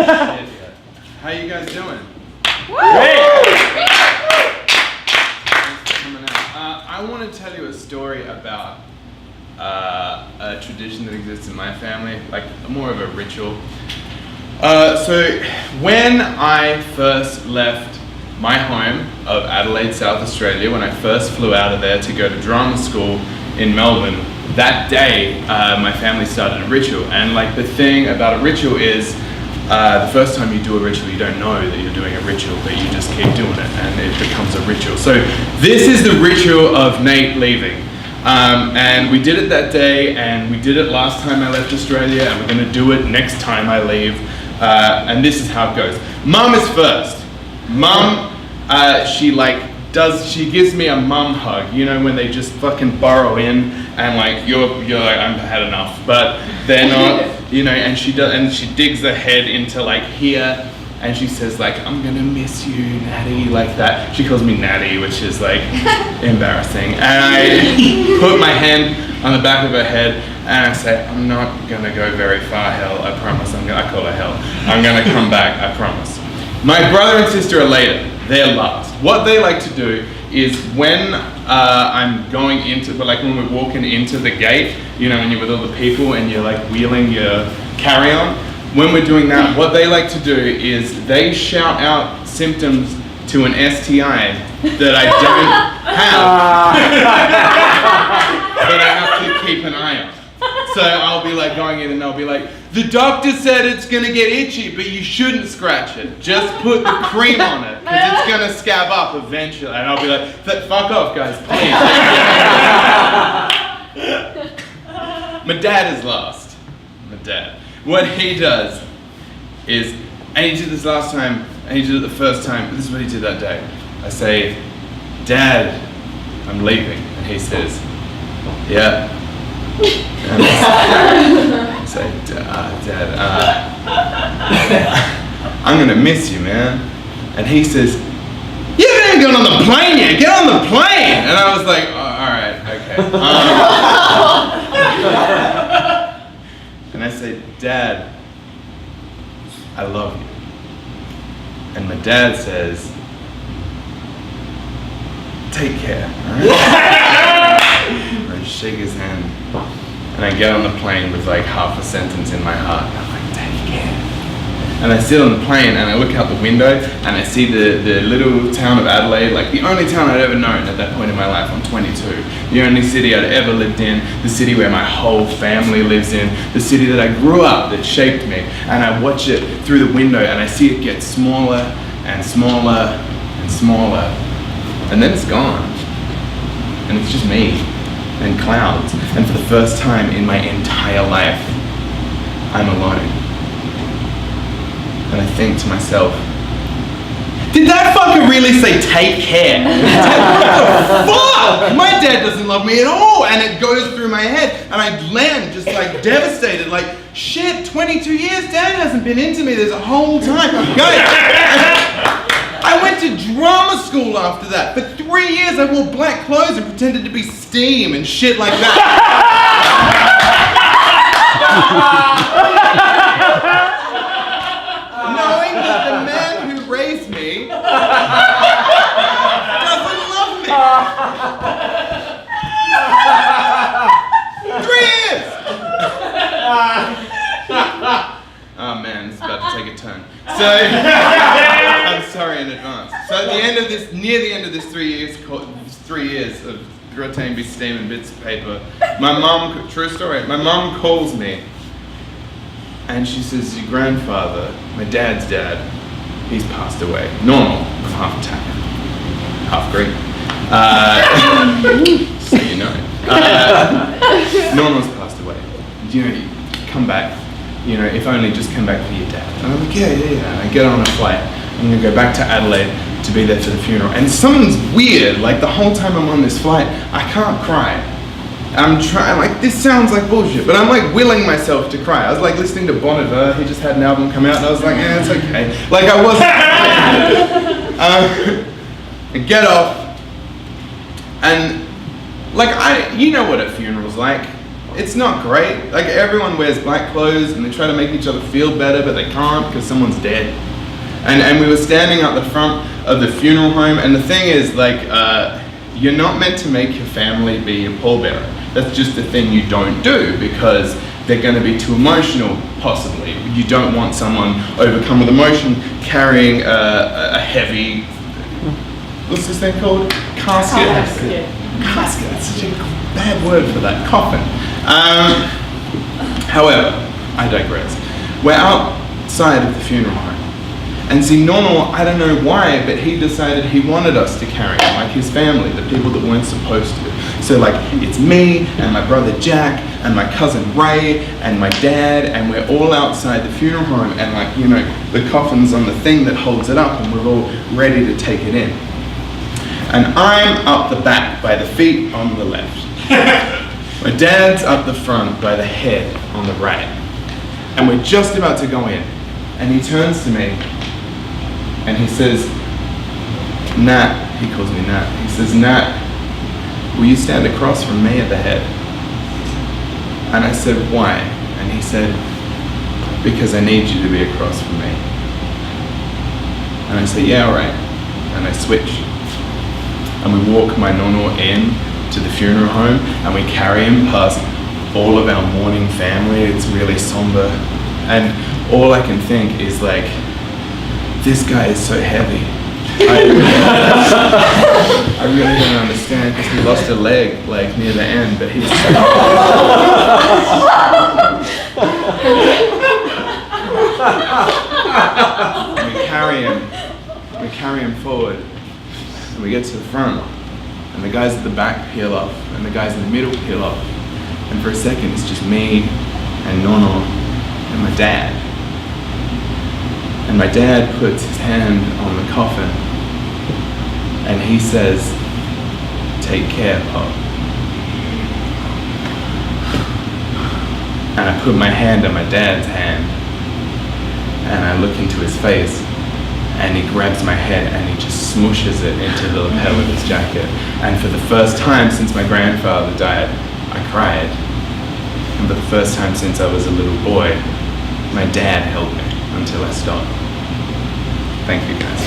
shit yet. How you guys doing? Great! Thanks for coming out. I want to tell you a story about a tradition that exists in my family, like more of a ritual. So when I first left my home of Adelaide, South Australia, when I first flew out of there to go to drama school in Melbourne, that day my family started a ritual. And like the thing about a ritual is the first time you do a ritual, you don't know that you're doing a ritual, but you just keep doing it and it becomes a ritual. So this is the ritual of Nate leaving. And we did it that day, and we did it last time I left Australia, and we're going to do it next time I leave. And this is how it goes. Mum is first. Mum, she gives me a mum hug, you know, when they just fucking burrow in and like you're like, I've had enough, but they're not, you know, and she digs her head into like here, and she says like, I'm gonna miss you, Natty, like that. She calls me Natty, which is like embarrassing. And I put my hand on the back of her head and I say, I'm not gonna go very far, hell, I promise. I call her hell. I'm gonna come back, I promise. My brother and sister are later, they're last. What they like to do is when I'm going into, but like when we're walking into the gate, you know, when you're with all the people and you're like wheeling your carry-on, when we're doing that, what they like to do is they shout out symptoms to an STI that I don't have, but I have to keep an eye on. So I'll be like going in and they'll be like, the doctor said it's gonna get itchy, but you shouldn't scratch it. Just put the cream on it, because it's gonna scab up eventually. And I'll be like, fuck off guys, please. My dad is last. My dad. What he does is, and he did this last time, and he did it the first time, this is what he did that day. I say, Dad, I'm leaving. And he says, yeah. And I say, Dad, I'm gonna miss you, man. And he says, you haven't even gone on the plane yet, get on the plane! And I was like, oh, alright, okay. And I say, Dad, I love you. And my dad says, take care, alright? And I shake his hand, and I get on the plane with like half a sentence in my heart. I'm like, take care. And I sit on the plane and I look out the window and I see the little town of Adelaide, like the only town I'd ever known at that point in my life. I'm 22. The only city I'd ever lived in, the city where my whole family lives in, the city that I grew up, that shaped me. And I watch it through the window and I see it get smaller and smaller and smaller. And then it's gone. And it's just me and clouds. And for the first time in my entire life, I'm alone. And I think to myself, did that fucker really say take care? What the fuck? My dad doesn't love me at all. And it goes through my head and I land just like devastated, like shit, 22 years, Dad hasn't been into me this whole time. Guys, I went to drama school after that. For 3 years I wore black clothes and pretended to be Steam and shit like that. Knowing that the man who raised me doesn't love me. 3 years! Oh man, it's about to take a turn. So, I'm sorry in advance. So at the end of this, near the end of this 3 years of grattain be steam and bits of paper, my mom, true story, my mom calls me and she says, your grandfather, my dad's dad, he's passed away. Normal, half Italian, half Greek. So you know. Normal's passed away. You know, come back. You know, if only just come back for your dad. And I'm like, yeah. And I get on a flight. I'm gonna go back to Adelaide to be there for the funeral. And something's weird, like the whole time I'm on this flight, I can't cry. I'm trying, like, this sounds like bullshit, but I'm like willing myself to cry. I was like listening to Bon Iver, he just had an album come out, and I was like, yeah, it's okay. Like, I wasn't. I get off, and like, you know what a funeral's like. it's not great. Like, everyone wears black clothes and they try to make each other feel better, but they can't because someone's dead. And we were standing at the front of the funeral home, and the thing is, like, you're not meant to make your family be your pallbearer. That's just a thing you don't do because they're going to be too emotional, possibly. You don't want someone overcome with emotion carrying a heavy, what's this thing called? Casket? Casket, that's such a bad word for that. Coffin. However, I digress. We're outside of the funeral home. And see, Nono, I don't know why, but he decided he wanted us to carry him, like his family, the people that weren't supposed to. So like, it's me, and my brother Jack, and my cousin Ray, and my dad, and we're all outside the funeral home, and like, you know, the coffin's on the thing that holds it up, and we're all ready to take it in. And I'm up the back by the feet on the left. My dad's up the front by the head on the right. And we're just about to go in, and he turns to me, and he says, Nat, he calls me Nat, he says, Nat, will you stand across from me at the head? And I said, why? And he said, because I need you to be across from me. And I said, yeah, all right. And I switch. And we walk my nono in to the funeral home, and we carry him past all of our mourning family. It's really somber. And all I can think is like, this guy is so heavy. I really don't understand, because he lost a leg like near the end, but he's we carry him forward, and we get to the front, and the guys at the back peel off, and the guys in the middle peel off, and for a second it's just me and Nono and my dad. And my dad puts his hand on the coffin, and he says, take care, Pop. And I put my hand on my dad's hand, and I look into his face, and he grabs my head and he just smooshes it into the lapel of his jacket. And for the first time since my grandfather died, I cried. And for the first time since I was a little boy, my dad held me until I stopped. Thank you, guys.